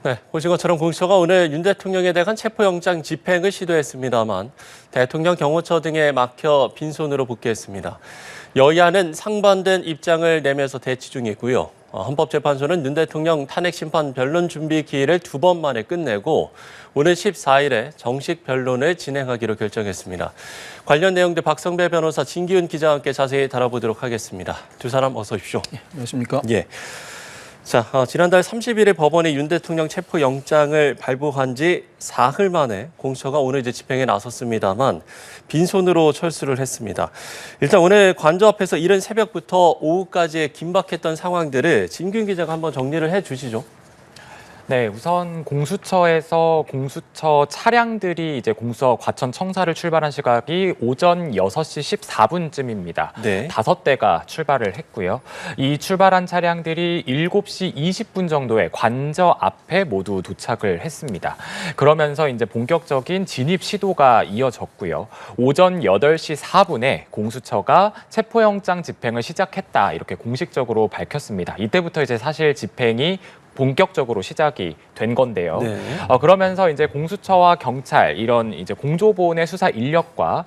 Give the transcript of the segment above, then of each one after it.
네, 보신 것처럼 공수처가 오늘 윤 대통령에 대한 체포영장 집행을 시도했습니다만 대통령 경호처 등에 막혀 빈손으로 복귀했습니다. 여야는 상반된 입장을 내면서 대치 중이고요. 헌법재판소는 윤 대통령 탄핵심판 변론 준비 기일을 2번 만에 끝내고 오늘 14일에 정식 변론을 진행하기로 결정했습니다. 관련 내용들 박성배 변호사, 진기훈 기자와 함께 자세히 다뤄보도록 하겠습니다. 두 사람 어서 오십시오. 안녕하십니까? 예. 자, 지난달 30일에 법원이 윤 대통령 체포영장을 발부한 지 사흘 만에 공수처가 오늘 이제 집행에 나섰습니다만 빈손으로 철수를 했습니다. 일단 오늘 관저 앞에서 이른 새벽부터 오후까지 긴박했던 상황들을 진균 기자가 한번 정리를 해 주시죠. 네, 우선 공수처에서 공수처 차량들이 이제 공수처 과천 청사를 출발한 시각이 오전 6시 14분쯤입니다. 네. 5대가 출발을 했고요. 이 출발한 차량들이 7시 20분 정도에 관저 앞에 모두 도착을 했습니다. 그러면서 이제 본격적인 진입 시도가 이어졌고요. 오전 8시 4분에 공수처가 체포영장 집행을 시작했다, 이렇게 공식적으로 밝혔습니다. 이때부터 이제 사실 집행이 본격적으로 시작이 된 건데요. 네. 그러면서 이제 공수처와 경찰, 이런 이제 공조본의 수사 인력과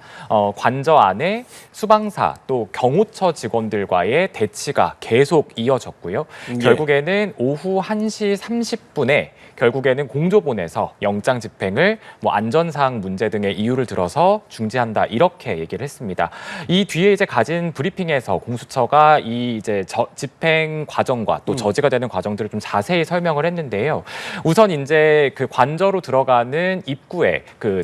관저 안에 수방사 또 경호처 직원들과의 대치가 계속 이어졌고요. 예. 결국에는 오후 1시 30분에 결국에는 공조본에서 영장 집행을 안전사항 문제 등의 이유를 들어서 중지한다, 이렇게 얘기를 했습니다. 이 뒤에 이제 가진 브리핑에서 공수처가 이 이제 집행 과정과 또 저지가 되는 과정들을 좀 자세히 설명을 했는데요. 우선 이제 그 관저로 들어가는 입구에 그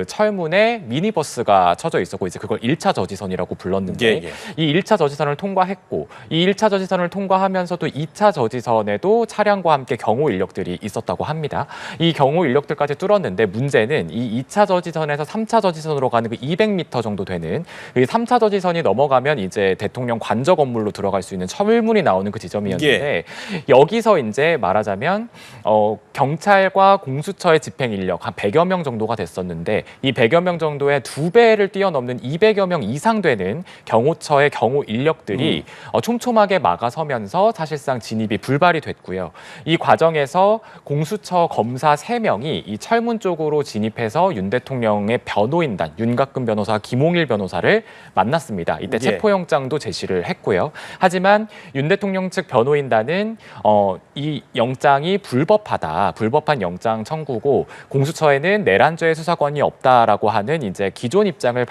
철문에 미니버스가 쳐져 있었고 이제 그걸 1차 저지선이라고 불렀는데 이 1차 저지선을 통과했고 이 1차 저지선을 통과하면서도 2차 저지선에도 차량과 함께 경호 인력들이 있었다고 합니다. 이 경호 인력들까지 뚫었는데 문제는 이 2차 저지선에서 3차 저지선으로 가는 그 200m 정도 되는 이 3차 저지선이 넘어가면 이제 대통령 관저 건물로 들어갈 수 있는 철문이 나오는 그 지점이었는데 여기서 이제 말하자면 경찰과 공수처의 집행 인력 한 100여 명 정도가 됐었는데 이 100여 명 정도의 2배를 뛰어넘는 200여 명 이상 되는 경호처의 경호 인력들이 촘촘하게 막아서면서 사실상 진입이 불발이 됐고요. 이 과정에서 공수처 검사 3명이 이 철문 쪽으로 진입해서 윤 대통령의 변호인단, 윤곽근 변호사, 김홍일 변호사를 만났습니다. 이때 체포영장도 제시를 했고요. 하지만 윤 대통령 측 변호인단은 이 영장이 불법한 영장 청구고 공수처에는 내란죄 수사권이 없다라고 하는 이제 기존 입장을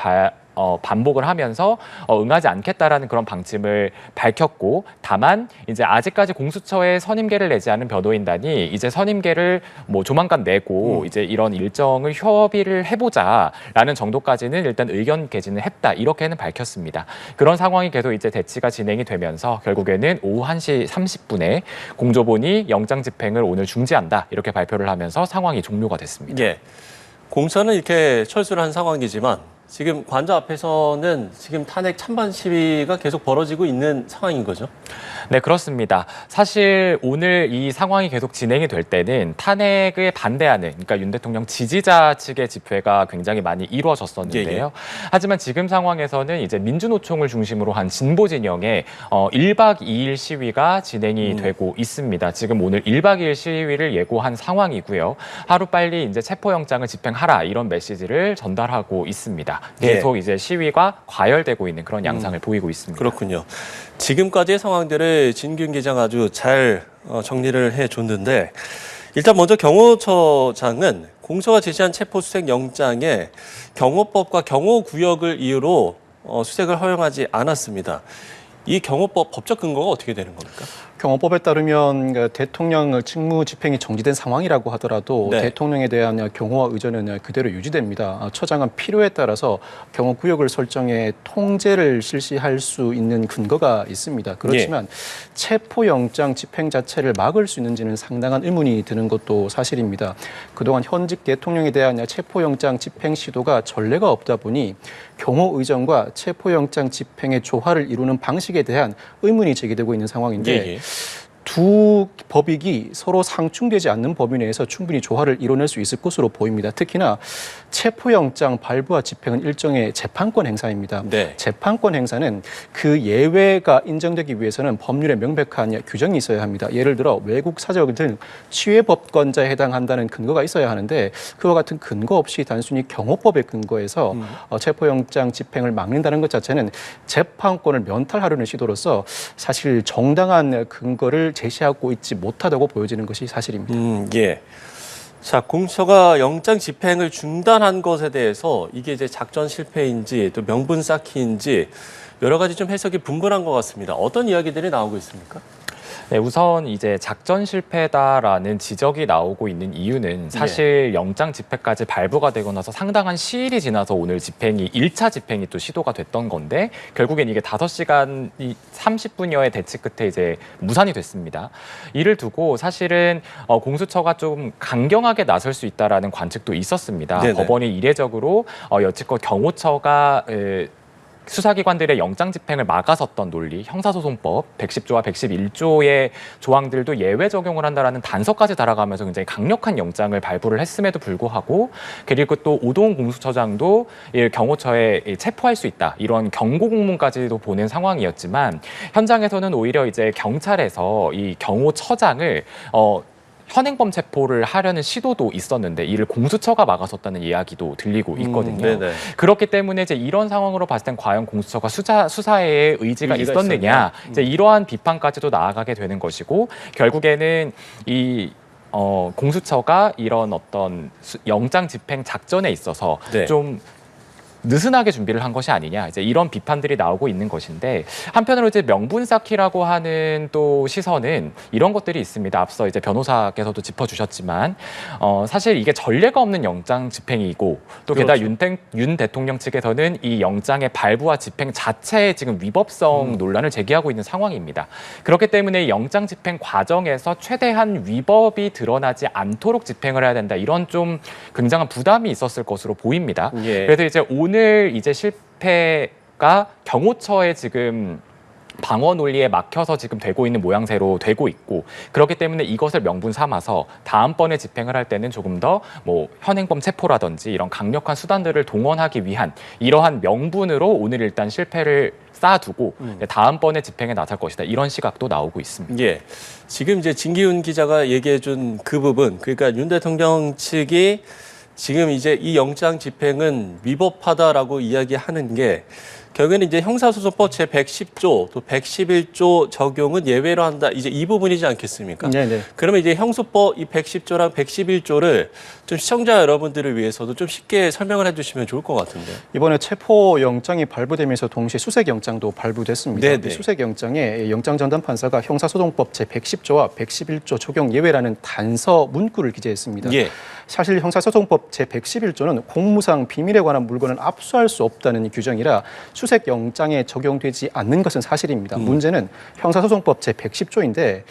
반복을 하면서 응하지 않겠다라는 그런 방침을 밝혔고, 다만 이제 아직까지 공수처에 선임계를 내지 않은 변호인단이 이제 선임계를 조만간 내고 이제 이런 일정을 협의를 해보자라는 정도까지는 일단 의견 개진을 했다, 이렇게는 밝혔습니다. 그런 상황이 계속 이제 대치가 진행이 되면서 결국에는 오후 1시 30분에 공조본이 영장 집행을 오늘 중지한다, 이렇게 발표를 하면서 상황이 종료가 됐습니다. 예. 공처는 이렇게 철수를 한 상황이지만 지금 관저 앞에서는 지금 탄핵 찬반 시위가 계속 벌어지고 있는 상황인 거죠? 네, 그렇습니다. 사실 오늘 이 상황이 계속 진행이 될 때는 탄핵에 반대하는, 그러니까 윤 대통령 지지자 측의 집회가 굉장히 많이 이루어졌었는데요. 하지만 지금 상황에서는 이제 민주노총을 중심으로 한 진보 진영의 1박 2일 시위가 진행이 되고 있습니다. 지금 오늘 1박 2일 시위를 예고한 상황이고요. 하루빨리 이제 체포영장을 집행하라, 이런 메시지를 전달하고 있습니다. 계속 이제 시위가 과열되고 있는 그런 양상을 보이고 있습니다. 그렇군요. 지금까지의 상황들을 진균 기자가 아주 잘 정리를 해줬는데, 일단 먼저 경호처장은 공수처가 제시한 체포수색 영장에 경호법과 경호구역을 이유로 수색을 허용하지 않았습니다. 이 경호법 법적 근거가 어떻게 되는 겁니까? 경호법에 따르면 대통령 직무 집행이 정지된 상황이라고 하더라도 대통령에 대한 경호와 의전은 그대로 유지됩니다. 처장은 필요에 따라서 경호 구역을 설정해 통제를 실시할 수 있는 근거가 있습니다. 그렇지만 체포영장 집행 자체를 막을 수 있는지는 상당한 의문이 드는 것도 사실입니다. 그동안 현직 대통령에 대한 체포영장 집행 시도가 전례가 없다 보니 경호 의전과 체포영장 집행의 조화를 이루는 방식에 대한 의문이 제기되고 있는 상황인데 두 법익이 서로 상충되지 않는 범위 내에서 충분히 조화를 이뤄낼 수 있을 것으로 보입니다. 특히나 체포영장 발부와 집행은 일종의 재판권 행사입니다. 네. 재판권 행사는 그 예외가 인정되기 위해서는 법률에 명백한 규정이 있어야 합니다. 예를 들어 외국 사적 등 취해법권자에 해당한다는 근거가 있어야 하는데 그와 같은 근거 없이 단순히 경호법에 근거해서 체포영장 집행을 막는다는 것 자체는 재판권을 면탈하려는 시도로서 사실 정당한 근거를 제시하고 있지 못하다고 보여지는 것이 사실입니다. 예. 자, 공수처가 영장 집행을 중단한 것에 대해서 이게 이제 작전 실패인지 또 명분 쌓기인지 여러 가지 좀 해석이 분분한 것 같습니다. 어떤 이야기들이 나오고 있습니까? 네, 우선 이제 작전 실패다라는 지적이 나오고 있는 이유는 사실 영장 집행까지 발부가 되고 나서 상당한 시일이 지나서 오늘 집행이 1차 집행이 또 시도가 됐던 건데 결국엔 이게 5시간 30분여의 대치 끝에 이제 무산이 됐습니다. 이를 두고 사실은 공수처가 좀 강경하게 나설 수 있다라는 관측도 있었습니다. 네네. 법원이 이례적으로 여지껏 경호처가 수사기관들의 영장 집행을 막아섰던 논리, 형사소송법 110조와 111조의 조항들도 예외 적용을 한다라는 단서까지 달아가면서 굉장히 강력한 영장을 발부를 했음에도 불구하고 그리고 또 오동 공수처장도 경호처에 체포할 수 있다 이런 경고 공문까지도 보낸 상황이었지만 현장에서는 오히려 이제 경찰에서 이 경호처장을 현행범 체포를 하려는 시도도 있었는데 이를 공수처가 막아섰다는 이야기도 들리고 있거든요. 그렇기 때문에 이제 이런 상황으로 봤을 땐 과연 공수처가 수사에 의지가 있었느냐 이제 이러한 비판까지도 나아가게 되는 것이고 결국에는 이 공수처가 이런 어떤 영장 집행 작전에 있어서 좀 느슨하게 준비를 한 것이 아니냐 이제 이런 비판들이 나오고 있는 것인데 한편으로 이제 명분 쌓기라고 하는 또 시선은 이런 것들이 있습니다. 앞서 이제 변호사께서도 짚어주셨지만 사실 이게 전례가 없는 영장 집행이고 또 게다가 윤 대통령 측에서는 이 영장의 발부와 집행 자체에 지금 위법성 논란을 제기하고 있는 상황입니다. 그렇기 때문에 영장 집행 과정에서 최대한 위법이 드러나지 않도록 집행을 해야 된다 이런 좀 굉장한 부담이 있었을 것으로 보입니다. 그래서 이제 오늘 이제 실패가 경호처에 지금 방어 논리에 막혀서 지금 되고 있는 모양새로 되고 있고 그렇기 때문에 이것을 명분 삼아서 다음번에 집행을 할 때는 조금 더 뭐 현행범 체포라든지 이런 강력한 수단들을 동원하기 위한 이러한 명분으로 오늘 일단 실패를 쌓아두고 다음번에 집행에 나설 것이다 이런 시각도 나오고 있습니다. 예, 지금 이제 진기훈 기자가 얘기해준 그 부분 그러니까 윤 대통령 측이 지금 이제 이 영장 집행은 위법하다라고 이야기하는 게 결국에는 이제 형사소송법 제 110조 또 111조 적용은 예외로 한다. 이제 이 부분이지 않겠습니까? 네네. 그러면 이제 형소법 이 110조랑 111조를 좀 시청자 여러분들을 위해서도 좀 쉽게 설명을 해주시면 좋을 것 같은데. 이번에 체포영장이 발부되면서 동시에 수색영장도 발부됐습니다. 네네. 수색영장에 영장전담판사가 형사소송법 제 110조와 111조 적용 예외라는 단서 문구를 기재했습니다. 예. 사실 형사소송법 제 111조는 공무상 비밀에 관한 물건은 압수할 수 없다는 규정이라 수색영장에 적용되지 않는 것은 사실입니다. 문제는 형사소송법 제 110조인데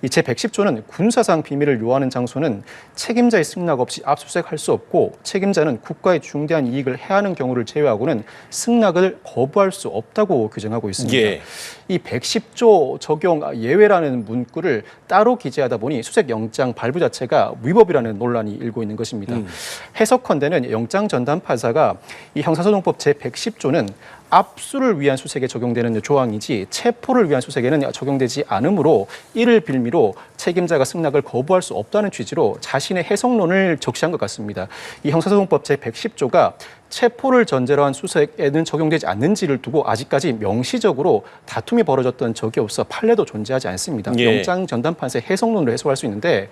이 제 110조는 군사상 비밀을 요하는 장소는 책임자의 승낙 없이 압수수색할 수 없고 책임자는 국가의 중대한 이익을 해하는 경우를 제외하고는 승낙을 거부할 수 없다고 규정하고 있습니다. 예. 이 110조 적용 예외라는 문구를 따로 기재하다 보니 수색영장 발부 자체가 위법이라는 논란이 일고 있는 것입니다. 해석컨대는 영장전담판사가 이 형사소송법 제 110조는 압수를 위한 수색에 적용되는 조항이지 체포를 위한 수색에는 적용되지 않으므로 이를 빌미로 책임자가 승낙을 거부할 수 없다는 취지로 자신의 해석론을 적시한 것 같습니다. 이 형사소송법 제 110조가 체포를 전제로 한 수색에는 적용되지 않는지를 두고 아직까지 명시적으로 다툼이 벌어졌던 적이 없어 판례도 존재하지 않습니다. 영장전담판사의 해석론으로 해석할 수 있는데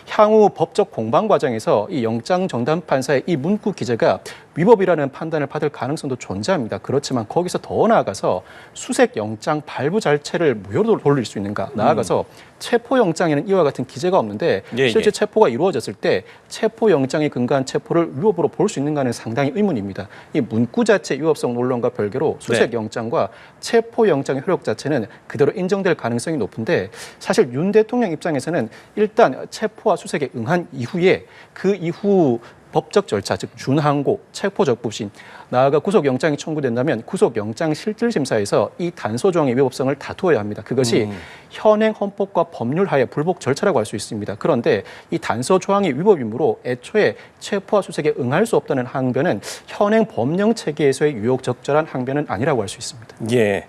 향후 법적 공방 과정에서 이 영장전담판사의 이 문구 기재가 위법이라는 판단을 받을 가능성도 존재합니다. 그렇지만 거기서 더 나아가서 수색영장 발부 자체를 무효로 돌릴 수 있는가? 나아가서 체포영장에는 이와 같은 기재가 없는데 실제 체포가 이루어졌을 때 체포영장에 근거한 체포를 위법으로 볼 수 있는가는 상당히 의문입니다. 이 문구 자체 위법성 논란과 별개로 수색영장과 체포영장의 효력 자체는 그대로 인정될 가능성이 높은데 사실 윤 대통령 입장에서는 일단 체포와 수색에 응한 이후에 그 이후 법적 절차, 즉 준항고, 체포적부심, 나아가 구속영장이 청구된다면 구속영장 실질심사에서 이 단서 조항의 위법성을 다투어야 합니다. 그것이 현행 헌법과 법률 하에 불복 절차라고 할 수 있습니다. 그런데 이 단서 조항이 위법이므로 애초에 체포와 수색에 응할 수 없다는 항변은 현행 법령 체계에서의 유효 적절한 항변은 아니라고 할 수 있습니다. 예.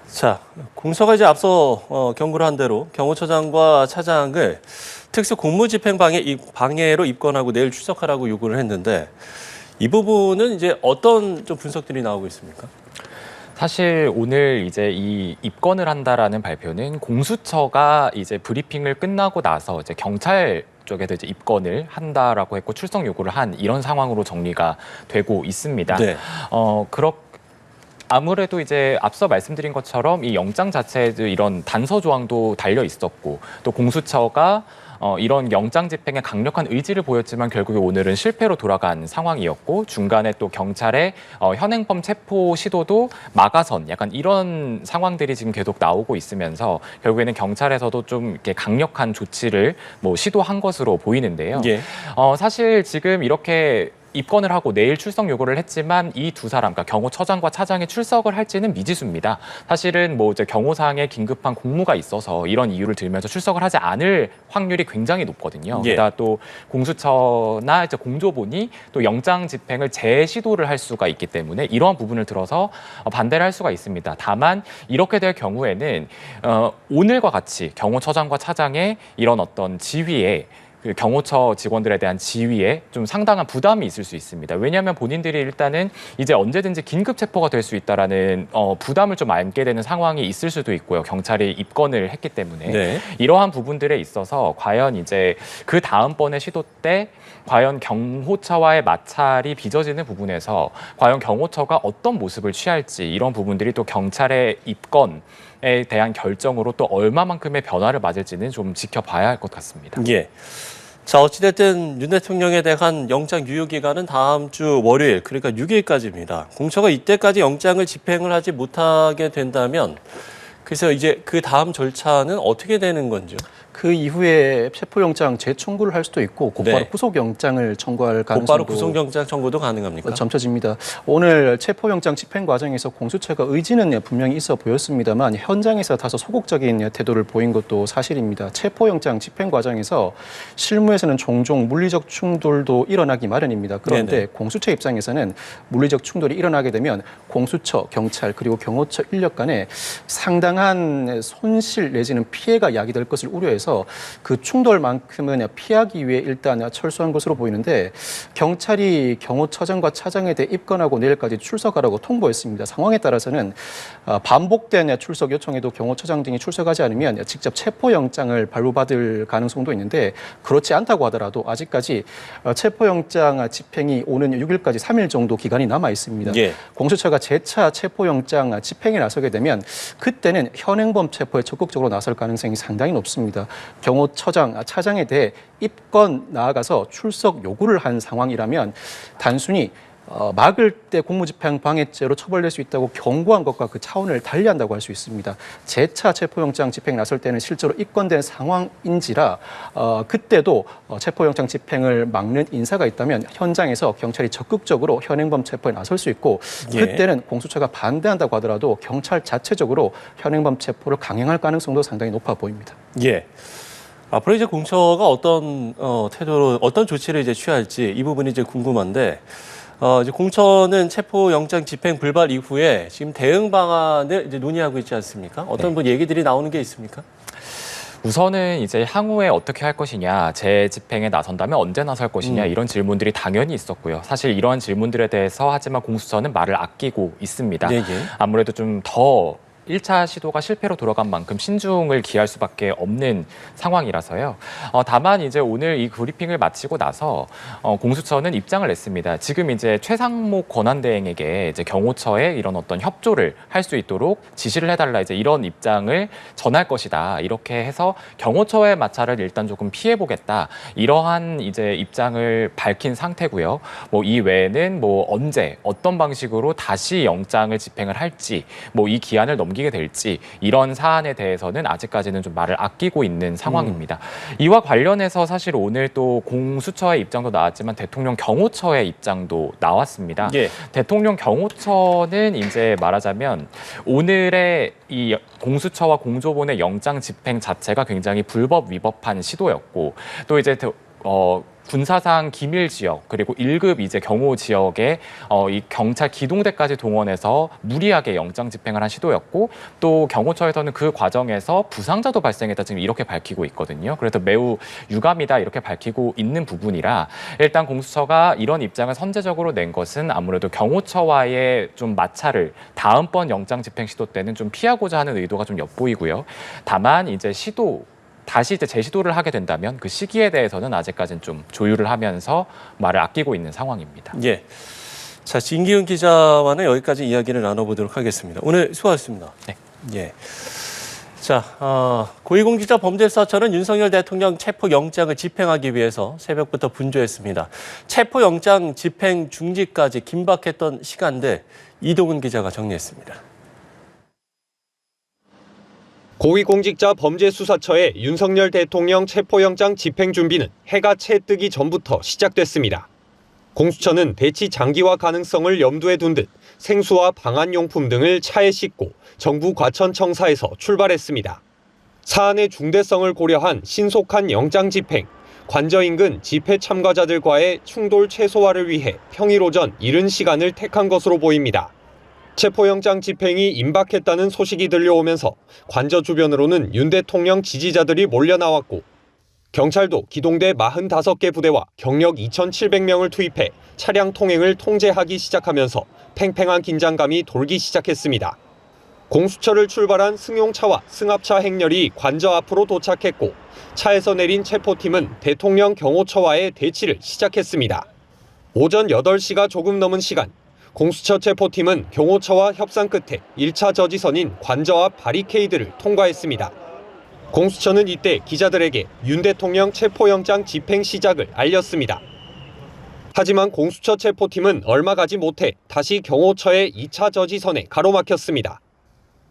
자, 공소가 이제 앞서 경고를 한 대로 경호처장과 차장을 특수 공무집행방해로 입건하고 내일 출석하라고 요구를 했는데 이 부분은 이제 어떤 좀 분석들이 나오고 있습니까? 사실 오늘 이제 이 입건을 한다라는 발표는 공수처가 이제 브리핑을 끝나고 나서 이제 경찰 쪽에도 이제 입건을 한다라고 했고 출석 요구를 한 이런 상황으로 정리가 되고 있습니다. 네. 아무래도 이제 앞서 말씀드린 것처럼 이 영장 자체에도 이런 단서 조항도 달려 있었고 또 공수처가 이런 영장 집행에 강력한 의지를 보였지만 결국에 오늘은 실패로 돌아간 상황이었고 중간에 또 경찰의 현행범 체포 시도도 막아선 약간 이런 상황들이 지금 계속 나오고 있으면서 결국에는 경찰에서도 좀 이렇게 강력한 조치를 뭐 시도한 것으로 보이는데요. 예. 사실 지금 이렇게 입건을 하고 내일 출석 요구를 했지만 이 두 사람, 그러니까 경호처장과 차장이 출석을 할지는 미지수입니다. 사실은 뭐 이제 경호상에 긴급한 공무가 있어서 이런 이유를 들면서 출석을 하지 않을 확률이 굉장히 높거든요. 예. 게다가 또 공수처나 이제 공조본이 또 영장 집행을 재시도를 할 수가 있기 때문에 이러한 부분을 들어서 반대를 할 수가 있습니다. 다만 이렇게 될 경우에는 오늘과 같이 경호처장과 차장의 이런 어떤 지위에 그 경호처 직원들에 대한 지위에 좀 상당한 부담이 있을 수 있습니다. 왜냐하면 본인들이 일단은 이제 언제든지 긴급 체포가 될 수 있다라는 부담을 좀 안게 되는 상황이 있을 수도 있고요. 경찰이 입건을 했기 때문에 네. 이러한 부분들에 있어서 과연 이제 그 다음번에 시도 때 과연 경호처와의 마찰이 빚어지는 부분에서 과연 경호처가 어떤 모습을 취할지 이런 부분들이 또 경찰의 입건에 대한 결정으로 또 얼마만큼의 변화를 맞을지는 좀 지켜봐야 할 것 같습니다. 예. 자, 어찌됐든 윤 대통령에 대한 영장 유효 기간은 다음 주 월요일, 그러니까 6일까지입니다. 공처가 이때까지 영장을 집행을 하지 못하게 된다면 그래서 이제 그 다음 절차는 어떻게 되는 건지요? 그 이후에 체포영장 재청구를 할 수도 있고 곧바로 네. 구속영장을 청구할 곧바로 가능성도 구속영장 청구도 가능합니까? 점쳐집니다. 오늘 체포영장 집행 과정에서 공수처가 의지는 분명히 있어 보였습니다만 현장에서 다소 소극적인 태도를 보인 것도 사실입니다. 체포영장 집행 과정에서 실무에서는 종종 물리적 충돌도 일어나기 마련입니다. 그런데 네네. 공수처 입장에서는 물리적 충돌이 일어나게 되면 공수처, 경찰 그리고 경호처 인력 간에 상당한 손실 내지는 피해가 야기될 것을 우려해서 그 충돌만큼은 피하기 위해 일단 철수한 것으로 보이는데 경찰이 경호처장과 차장에 대해 입건하고 내일까지 출석하라고 통보했습니다. 상황에 따라서는 반복된 출석 요청에도 경호처장 등이 출석하지 않으면 직접 체포영장을 발부받을 가능성도 있는데 그렇지 않다고 하더라도 아직까지 체포영장 집행이 오는 6일까지 3일 정도 기간이 남아 있습니다. 예. 공수처가 재차 체포영장 집행에 나서게 되면 그때는 현행범 체포에 적극적으로 나설 가능성이 상당히 높습니다. 경호처장, 차장에 대해 입건 나아가서 출석 요구를 한 상황이라면 단순히 막을 때 공무집행방해죄로 처벌될 수 있다고 경고한 것과 그 차원을 달리한다고 할 수 있습니다. 재차 체포영장 집행 나설 때는 실제로 입건된 상황인지라 그때도 체포영장 집행을 막는 인사가 있다면 현장에서 경찰이 적극적으로 현행범 체포에 나설 수 있고 예. 그때는 공수처가 반대한다고 하더라도 경찰 자체적으로 현행범 체포를 강행할 가능성도 상당히 높아 보입니다. 예. 앞으로 이제 공처가 어떤 태도로 어떤 조치를 이제 취할지 이 부분이 이제 궁금한데 이제 공처는 체포 영장 집행 불발 이후에 지금 대응 방안을 이제 논의하고 있지 않습니까? 어떤 뭐 얘기들이 나오는 게 있습니까? 우선은 이제 향후에 어떻게 할 것이냐, 재집행에 나선다면 언제 나설 것이냐 이런 질문들이 당연히 있었고요. 사실 이러한 질문들에 대해서 하지만 공수처는 말을 아끼고 있습니다. 네, 예. 아무래도 좀 더 1차 시도가 실패로 돌아간 만큼 신중을 기할 수밖에 없는 상황이라서요. 다만 이제 오늘 이 브리핑을 마치고 나서 공수처는 입장을 냈습니다. 지금 이제 최상목 권한대행에게 이제 경호처에 이런 어떤 협조를 할 수 있도록 지시를 해달라 이제 이런 입장을 전할 것이다. 이렇게 해서 경호처의 마찰을 일단 조금 피해보겠다. 이러한 이제 입장을 밝힌 상태고요. 뭐 이 외에는 뭐 언제 어떤 방식으로 다시 영장을 집행을 할지 뭐 이 기한을 넘기 넘기게 될지 이런 사안에 대해서는 아직까지는 좀 말을 아끼고 있는 상황입니다. 이와 관련해서 사실 오늘 또 공수처의 입장도 나왔지만 대통령 경호처의 입장도 나왔습니다. 예. 대통령 경호처는 이제 말하자면 오늘의 이 공수처와 공조본의 영장 집행 자체가 굉장히 불법 위법한 시도였고 또 이제 군사상 기밀 지역 그리고 1급 이제 경호 지역에 이 경찰 기동대까지 동원해서 무리하게 영장 집행을 한 시도였고 또 경호처에서는 그 과정에서 부상자도 발생했다 지금 이렇게 밝히고 있거든요. 그래서 매우 유감이다 이렇게 밝히고 있는 부분이라 일단 공수처가 이런 입장을 선제적으로 낸 것은 아무래도 경호처와의 좀 마찰을 다음번 영장 집행 시도 때는 좀 피하고자 하는 의도가 좀 엿보이고요. 다만 이제 다시 이제 재시도를 하게 된다면 그 시기에 대해서는 아직까지는 좀 조율을 하면서 말을 아끼고 있는 상황입니다. 예. 자, 진기훈 기자와는 여기까지 이야기를 나눠보도록 하겠습니다. 오늘 수고하셨습니다. 네. 예. 자, 고위공직자 범죄수사처는 윤석열 대통령 체포영장을 집행하기 위해서 새벽부터 분주했습니다. 체포영장 집행 중지까지 긴박했던 시간대 이동훈 기자가 정리했습니다. 고위공직자 범죄수사처의 윤석열 대통령 체포영장 집행 준비는 해가 채 뜨기 전부터 시작됐습니다. 공수처는 대치 장기화 가능성을 염두에 둔 듯 생수와 방한용품 등을 차에 싣고 정부 과천청사에서 출발했습니다. 사안의 중대성을 고려한 신속한 영장 집행, 관저 인근 집회 참가자들과의 충돌 최소화를 위해 평일 오전 이른 시간을 택한 것으로 보입니다. 체포영장 집행이 임박했다는 소식이 들려오면서 관저 주변으로는 윤 대통령 지지자들이 몰려 나왔고 경찰도 기동대 45개 부대와 경력 2,700명을 투입해 차량 통행을 통제하기 시작하면서 팽팽한 긴장감이 돌기 시작했습니다. 공수처를 출발한 승용차와 승합차 행렬이 관저 앞으로 도착했고 차에서 내린 체포팀은 대통령 경호처와의 대치를 시작했습니다. 오전 8시가 조금 넘은 시간 공수처 체포팀은 경호처와 협상 끝에 1차 저지선인 관저 앞 바리케이드를 통과했습니다. 공수처는 이때 기자들에게 윤 대통령 체포영장 집행 시작을 알렸습니다. 하지만 공수처 체포팀은 얼마 가지 못해 다시 경호처의 2차 저지선에 가로막혔습니다.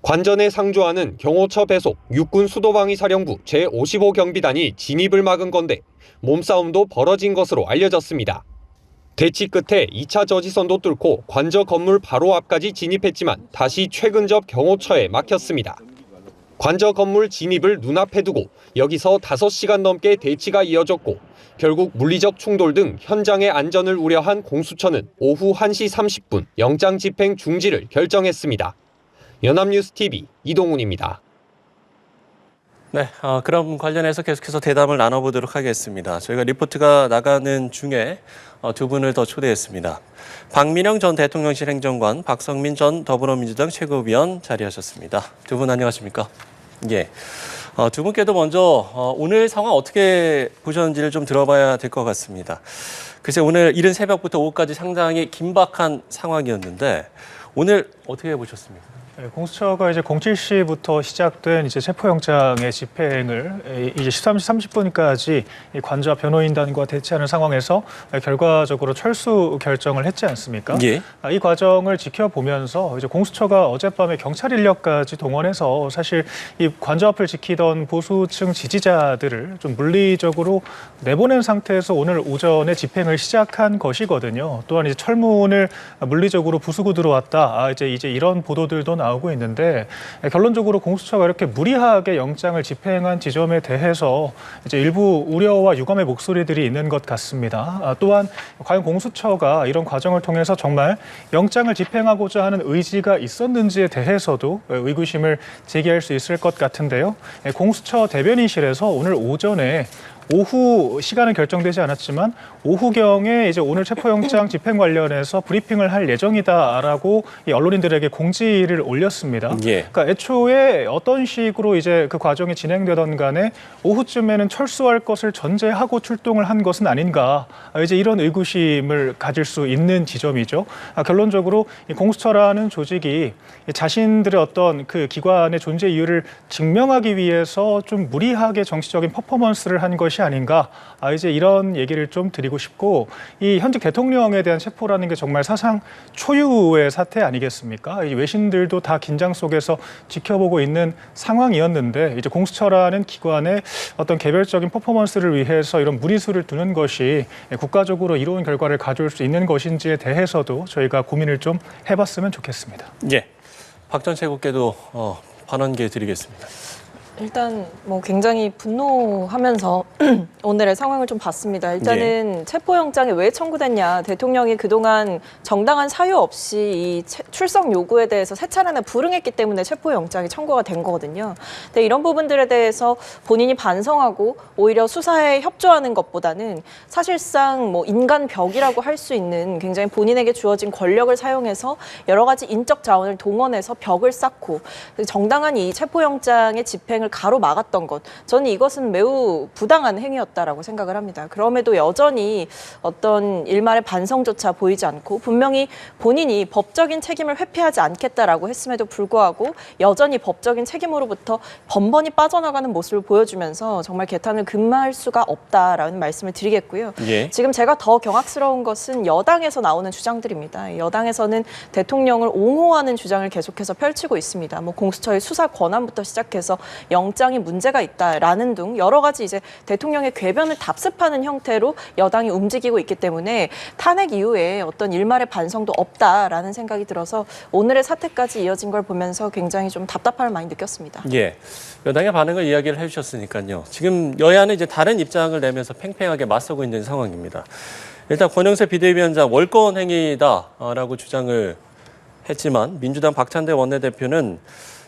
관전에 상주하는 경호처 배속 육군 수도방위 사령부 제55 경비단이 진입을 막은 건데 몸싸움도 벌어진 것으로 알려졌습니다. 대치 끝에 2차 저지선도 뚫고 관저 건물 바로 앞까지 진입했지만 다시 최근접 경호처에 막혔습니다. 관저 건물 진입을 눈앞에 두고 여기서 5시간 넘게 대치가 이어졌고 결국 물리적 충돌 등 현장의 안전을 우려한 공수처는 오후 1시 30분 영장 집행 중지를 결정했습니다. 연합뉴스TV 이동훈입니다. 네, 그럼 관련해서 계속해서 대담을 나눠보도록 하겠습니다. 저희가 리포트가 나가는 중에 두 분을 더 초대했습니다. 박민영 전 대통령실 행정관, 박성민 전 더불어민주당 최고위원 자리하셨습니다. 두 분 안녕하십니까? 예. 두 분께도 먼저 오늘 상황 어떻게 보셨는지를 좀 들어봐야 될 것 같습니다. 글쎄 오늘 이른 새벽부터 오후까지 상당히 긴박한 상황이었는데 오늘 어떻게 보셨습니까? 공수처가 이제 07시부터 시작된 이제 체포영장의 집행을 이제 13시 30분까지 관저 변호인단과 대치하는 상황에서 결과적으로 철수 결정을 했지 않습니까? 예. 이 과정을 지켜보면서 이제 공수처가 어젯밤에 경찰 인력까지 동원해서 사실 이 관저 앞을 지키던 보수층 지지자들을 좀 물리적으로 내보낸 상태에서 오늘 오전에 집행을 시작한 것이거든요. 또한 이제 철문을 물리적으로 부수고 들어왔다. 이제 이런 보도들도 나오고 있는데 결론적으로 공수처가 이렇게 무리하게 영장을 집행한 지점에 대해서 이제 일부 우려와 유감의 목소리들이 있는 것 같습니다. 또한 과연 공수처가 이런 과정을 통해서 정말 영장을 집행하고자 하는 의지가 있었는지에 대해서도 의구심을 제기할 수 있을 것 같은데요. 공수처 대변인실에서 오늘 오전에 오후 시간은 결정되지 않았지만 오후경에 이제 오늘 체포영장 집행 관련해서 브리핑을 할 예정이다라고 이 언론인들에게 공지를 올렸습니다. 예. 그러니까 애초에 어떤 식으로 이제 그 과정이 진행되던 간에 오후쯤에는 철수할 것을 전제하고 출동을 한 것은 아닌가 이제 이런 의구심을 가질 수 있는 지점이죠. 결론적으로 이 공수처라는 조직이 자신들의 어떤 그 기관의 존재 이유를 증명하기 위해서 좀 무리하게 정치적인 퍼포먼스를 한 것이 것이 아닌가 이제 이런 얘기를 좀 드리고 싶고 이 현직 대통령에 대한 체포라는 게 정말 사상 초유의 사태 아니겠습니까? 이 외신들도 다 긴장 속에서 지켜보고 있는 상황이었는데 이제 공수처라는 기관의 어떤 개별적인 퍼포먼스를 위해서 이런 무리수를 두는 것이 국가적으로 이로운 결과를 가져올 수 있는 것인지에 대해서도 저희가 고민을 좀 해봤으면 좋겠습니다. 예, 박 전 최고께도 발언 기회 드리겠습니다. 일단 뭐 굉장히 분노하면서 오늘의 상황을 좀 봤습니다. 일단은 체포영장이 왜 청구됐냐. 대통령이 그동안 정당한 사유 없이 이 출석 요구에 대해서 세 차례나 불응했기 때문에 체포영장이 청구가 된 거거든요. 근데 이런 부분들에 대해서 본인이 반성하고 오히려 수사에 협조하는 것보다는 사실상 뭐 인간벽이라고 할 수 있는 굉장히 본인에게 주어진 권력을 사용해서 여러 가지 인적 자원을 동원해서 벽을 쌓고 정당한 이 체포영장의 집행을 가로막았던 것, 저는 이것은 매우 부당한 행위였다라고 생각을 합니다. 그럼에도 여전히 어떤 일말의 반성조차 보이지 않고 분명히 본인이 법적인 책임을 회피하지 않겠다라고 했음에도 불구하고 여전히 법적인 책임으로부터 번번이 빠져나가는 모습을 보여주면서 정말 개탄을 금할 수가 없다라는 말씀을 드리겠고요. 예. 지금 제가 더 경악스러운 것은 여당에서 나오는 주장들입니다. 여당에서는 대통령을 옹호하는 주장을 계속해서 펼치고 있습니다. 뭐 공수처의 수사 권한부터 시작해서 영장이 문제가 있다라는 등 여러 가지 이제 대통령의 궤변을 답습하는 형태로 여당이 움직이고 있기 때문에 탄핵 이후에 어떤 일말의 반성도 없다라는 생각이 들어서 오늘의 사태까지 이어진 걸 보면서 굉장히 좀 답답함을 많이 느꼈습니다. 예, 여당의 반응을 이야기를 해주셨으니까요. 지금 여야는 이제 다른 입장을 내면서 팽팽하게 맞서고 있는 상황입니다. 일단 권영세 비대위원장 월권 행위다라고 주장을 했지만 민주당 박찬대 원내대표는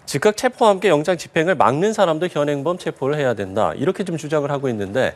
즉각 체포와 함께 영장 집행을 막는 사람도 현행범 체포를 해야 된다. 이렇게 좀 주장을 하고 있는데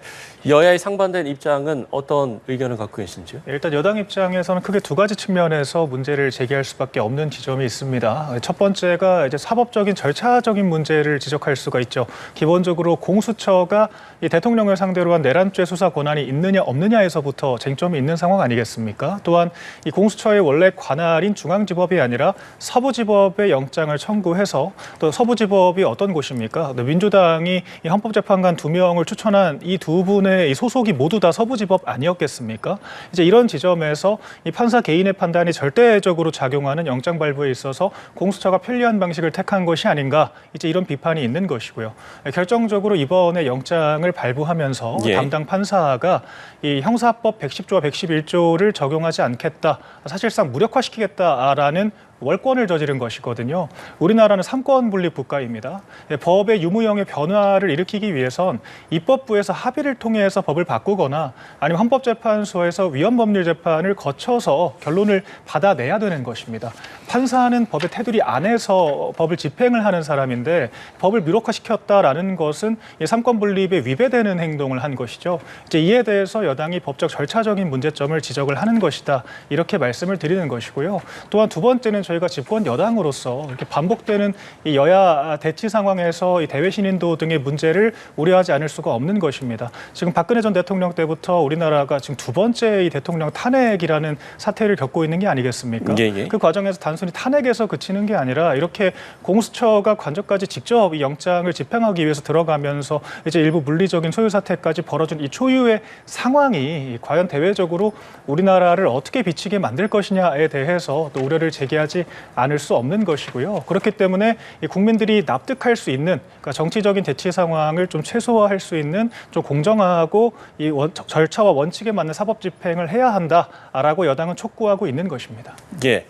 여야의 상반된 입장은 어떤 의견을 갖고 계신지요? 일단 여당 입장에서는 크게 두 가지 측면에서 문제를 제기할 수밖에 없는 지점이 있습니다. 첫 번째가 이제 사법적인 절차적인 문제를 지적할 수가 있죠. 기본적으로 공수처가 이 대통령을 상대로 한 내란죄 수사 권한이 있느냐 없느냐에서부터 쟁점이 있는 상황 아니겠습니까? 또한 이 공수처의 원래 관할인 중앙지법이 아니라 서부지법의 영장을 청구해서 또 서부지법이 어떤 곳입니까? 민주당이 이 헌법재판관 2명을 추천한 이 두 분의 이 소속이 모두 다 서부지법 아니었겠습니까? 이제 이런 지점에서 이 판사 개인의 판단이 절대적으로 작용하는 영장 발부에 있어서 공수처가 편리한 방식을 택한 것이 아닌가, 이제 이런 비판이 있는 것이고요. 결정적으로 이번에 영장을 발부하면서 담당 판사가 이 형사법 110조와 111조를 적용하지 않겠다, 사실상 무력화시키겠다라는 월권을 저지른 것이거든요. 우리나라는 삼권 분립 국가입니다. 법의 유무형의 변화를 일으키기 위해선 입법부에서 합의를 통해서 법을 바꾸거나 아니면 헌법재판소에서 위헌법률 재판을 거쳐서 결론을 받아내야 되는 것입니다. 판사는 법의 테두리 안에서 법을 집행을 하는 사람인데 법을 무력화시켰다라는 것은 삼권 분립에 위배되는 행동을 한 것이죠. 이제 이에 대해서 여당이 법적 절차적인 문제점을 지적을 하는 것이다, 이렇게 말씀을 드리는 것이고요. 또한 두 번째는 저희가 집권 여당으로서 이렇게 반복되는 이 여야 대치 상황에서 이 대외 신인도 등의 문제를 우려하지 않을 수가 없는 것입니다. 지금 박근혜 전 대통령 때부터 우리나라가 지금 두 번째 이 대통령 탄핵이라는 사태를 겪고 있는 게 아니겠습니까? 그 과정에서 단순히 탄핵에서 그치는 게 아니라 이렇게 공수처가 관저까지 직접 이 영장을 집행하기 위해서 들어가면서 이제 일부 물리적인 소유 사태까지 벌어진 이 초유의 상황이 과연 대외적으로 우리나라를 어떻게 비치게 만들 것이냐에 대해서 또 우려를 제기하지 않을 수 없는 것이고요. 그렇기 때문에 국민들이 납득할 수 있는, 그러니까 정치적인 대치 상황을 좀 최소화할 수 있는 좀 공정하고 이 절차와 원칙에 맞는 사법 집행을 해야 한다라고 여당은 촉구하고 있는 것입니다. 예.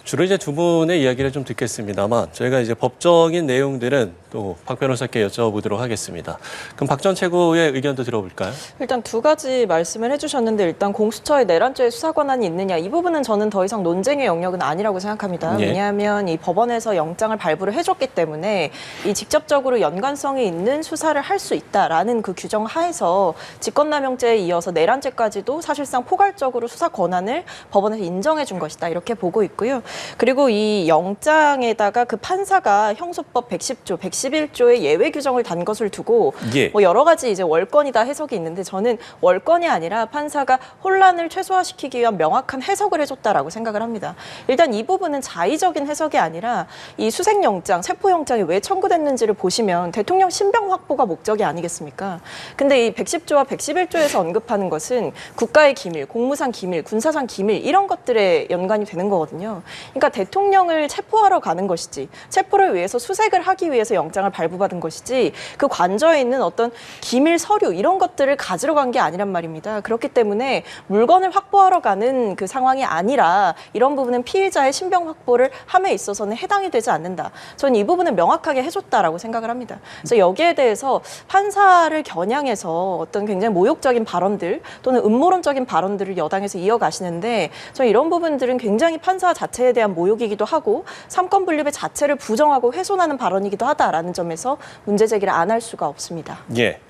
주로 이제 두 분의 이야기를 좀 듣겠습니다만 저희가 이제 법적인 내용들은 또 박 변호사께 여쭤보도록 하겠습니다. 그럼 박 전 최고의 의견도 들어볼까요? 일단 두 가지 말씀을 해주셨는데 일단 공수처의 내란죄 수사 권한이 있느냐, 이 부분은 저는 더 이상 논쟁의 영역은 아니라고 생각합니다. 왜냐하면 이 법원에서 영장을 발부를 해줬기 때문에 이 직접적으로 연관성이 있는 수사를 할 수 있다라는 그 규정 하에서 직권남용죄에 이어서 내란죄까지도 사실상 포괄적으로 수사 권한을 법원에서 인정해 준 것이다, 이렇게 보고 있고요. 그리고 이 영장에다가 그 판사가 형소법 110조, 111조의 예외 규정을 단 것을 두고 예. 뭐 여러 가지 이제 월권이다 해석이 있는데 저는 월권이 아니라 판사가 혼란을 최소화시키기 위한 명확한 해석을 해줬다라고 생각을 합니다. 일단 이 부분은 자의적인 해석이 아니라 이 수색영장, 체포영장이 왜 청구됐는지를 보시면 대통령 신병 확보가 목적이 아니겠습니까? 근데 이 110조와 111조에서 언급하는 것은 국가의 기밀, 공무상 기밀, 군사상 기밀 이런 것들에 연관이 되는 거거든요. 그러니까 대통령을 체포하러 가는 것이지 체포를 위해서 수색을 하기 위해서 영장을 발부받은 것이지 그 관저에 있는 어떤 기밀 서류 이런 것들을 가지러 간 게 아니란 말입니다. 그렇기 때문에 물건을 확보하러 가는 그 상황이 아니라 이런 부분은 피해자의 신병 확보를 함에 있어서는 해당이 되지 않는다. 저는 이 부분을 명확하게 해줬다라고 생각을 합니다. 그래서 여기에 대해서 판사를 겨냥해서 어떤 굉장히 모욕적인 발언들 또는 음모론적인 발언들을 여당에서 이어가시는데 저는 이런 부분들은 굉장히 판사 자체에 대한 모욕이기도 하고 삼권 분립의 자체를 부정하고 훼손하는 발언이기도 하다라는 점에서 문제 제기를 안 할 수가 없습니다. 예.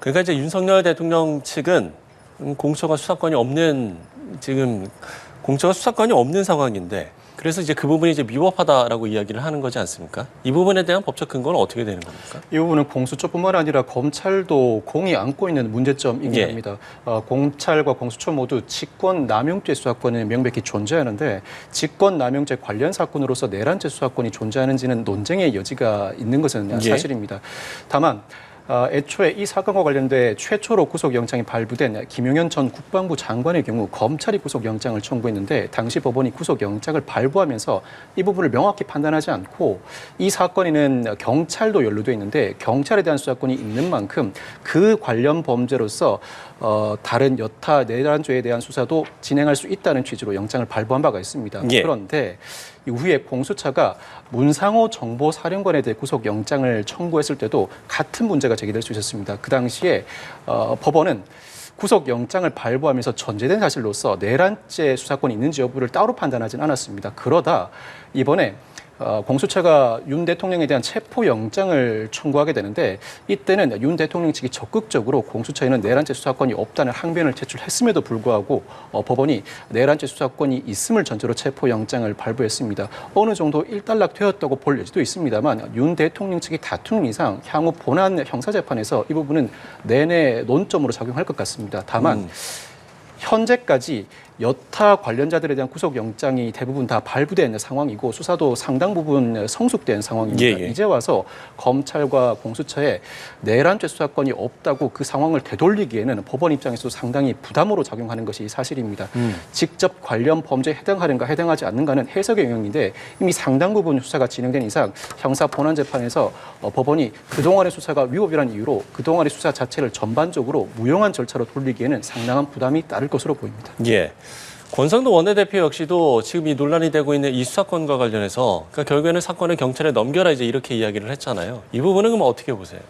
그러니까 이제 윤석열 대통령 측은 공수처가 수사권이 없는 상황인데 그래서 이제 그 부분이 이제 미법하다라고 이야기를 하는 거지 않습니까? 이 부분에 대한 법적 근거는 어떻게 되는 겁니까? 이 부분은 공수처뿐만 아니라 검찰도 공이 안고 있는 문제점이긴 예. 합니다. 검찰과 공수처 모두 직권남용죄 수사권이 명백히 존재하는데 직권남용죄 관련 사건으로서 내란죄 수사권이 존재하는지는 논쟁의 여지가 있는 것은 예. 사실입니다. 다만 애초에 이 사건과 관련돼 최초로 구속영장이 발부된 김용현 전 국방부 장관의 경우 검찰이 구속영장을 청구했는데 당시 법원이 구속영장을 발부하면서 이 부분을 명확히 판단하지 않고 이 사건에는 경찰도 연루돼 있는데 경찰에 대한 수사권이 있는 만큼 그 관련 범죄로서 다른 여타 내란죄에 대한 수사도 진행할 수 있다는 취지로 영장을 발부한 바가 있습니다. 예. 그런데 이후에 공수처가 문상호 정보사령관에 대해 구속영장을 청구했을 때도 같은 문제가 제기될 수 있었습니다. 그 당시에 법원은 구속영장을 발부하면서 전제된 사실로서 내란죄 수사권이 있는지 여부를 따로 판단하진 않았습니다. 그러다 이번에 공수처가 윤 대통령에 대한 체포영장을 청구하게 되는데 이때는 윤 대통령 측이 적극적으로 공수처에는 내란죄 수사권이 없다는 항변을 제출했음에도 불구하고 법원이 내란죄 수사권이 있음을 전제로 체포영장을 발부했습니다. 어느 정도 일단락되었다고 볼 여지도 있습니다만 윤 대통령 측이 다투는 이상 향후 본안 형사재판에서 이 부분은 내내 논점으로 작용할 것 같습니다. 다만 현재까지 여타 관련자들에 대한 구속영장이 대부분 다 발부된 상황이고 수사도 상당 부분 성숙된 상황입니다. 예, 예. 이제 와서 검찰과 공수처에 내란죄 수사권이 없다고 그 상황을 되돌리기에는 법원 입장에서도 상당히 부담으로 작용하는 것이 사실입니다. 직접 관련 범죄에 해당하는가 해당하지 않는가는 해석의 영역인데 이미 상당 부분 수사가 진행된 이상 형사 본안재판에서 법원이 그동안의 수사가 위법이라는 이유로 그동안의 수사 자체를 전반적으로 무용한 절차로 돌리기에는 상당한 부담이 따를 것으로 보입니다. 예. 권성동 원내대표 역시도 지금 이 논란이 되고 있는 이 수사권과 관련해서 그러니까 결국에는 사건을 경찰에 넘겨라 이제 이렇게 이야기를 했잖아요. 이 부분은 그럼 어떻게 보세요?